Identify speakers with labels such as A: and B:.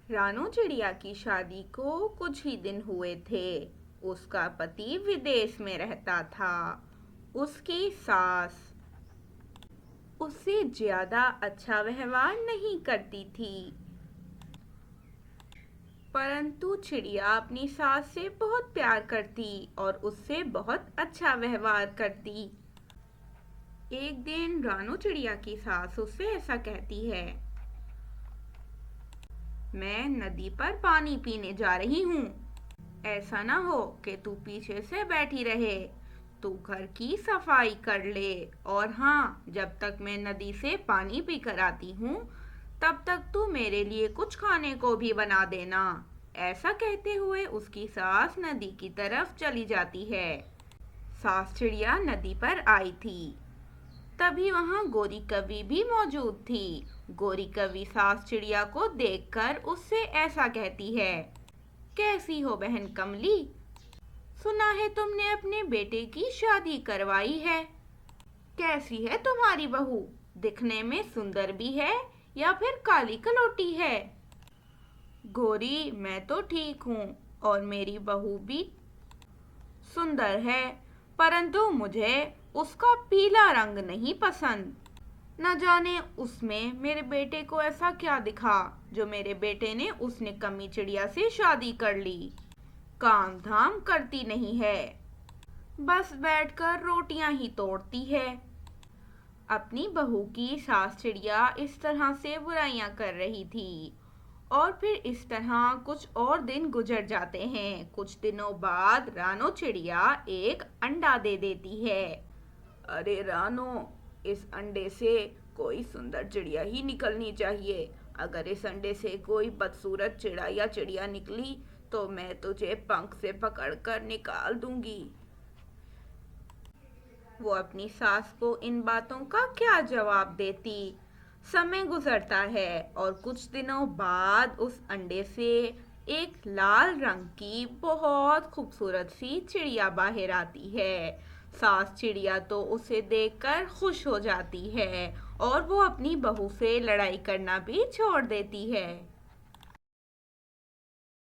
A: रानू चिड़िया की शादी को कुछ ही दिन हुए थे। उसका पति विदेश में रहता था। उसकी सास उससे ज्यादा अच्छा व्यवहार नहीं करती थी, परंतु चिड़िया अपनी सास से बहुत प्यार करती और उससे बहुत अच्छा व्यवहार करती। एक दिन रानू चिड़िया की सास उससे ऐसा कहती है, मैं नदी पर पानी पीने जा रही हूँ। ऐसा ना हो कि तू पीछे से बैठी रहे। तू घर की सफाई कर ले, और हाँ, जब तक मैं नदी से पानी पी कर आती हूँ तब तक तू मेरे लिए कुछ खाने को भी बना देना। ऐसा कहते हुए उसकी सास नदी की तरफ चली जाती है। सास चिड़िया नदी पर आई थी। तभी वहाँ गोरी कवि भी मौजूद थी। गोरी कवि सास चिड़िया को देखकर उससे ऐसा कहती है, कैसी हो बहन कमली? सुना है तुमने अपने बेटे की शादी करवाई है। कैसी है तुम्हारी बहू? दिखने में सुंदर भी है या फिर काली कलौटी है? गोरी, मैं तो ठीक हूँ और मेरी बहू भी सुंदर है, परंतु मुझे उसका पीला रंग नहीं पसंद। न जाने उसमें मेरे बेटे को ऐसा क्या दिखा जो मेरे बेटे ने उस निकम्मी चिड़िया से शादी कर ली। काम धाम करती नहीं है, बस बैठकर रोटियां ही तोड़ती है। अपनी बहू की सास चिड़िया इस तरह से बुराइयां कर रही थी। और फिर इस तरह कुछ और दिन गुजर जाते हैं। कुछ दिनों बाद रानो चिड़िया एक अंडा दे देती है। अरे रानो, इस अंडे से कोई सुंदर चिड़िया ही निकलनी चाहिए। अगर इस अंडे से कोई बदसूरत चिड़ा या चिड़िया निकली तो मैं तुझे पंख से पकड़कर निकाल दूंगी। वो अपनी सास को इन बातों का क्या जवाब देती। समय गुजरता है और कुछ दिनों बाद उस अंडे से एक लाल रंग की बहुत खूबसूरत सी चिड़िया बाहर आती है। सास चिड़िया तो उसे देखकर खुश हो जाती है और वो अपनी बहू से लड़ाई करना भी छोड़ देती है।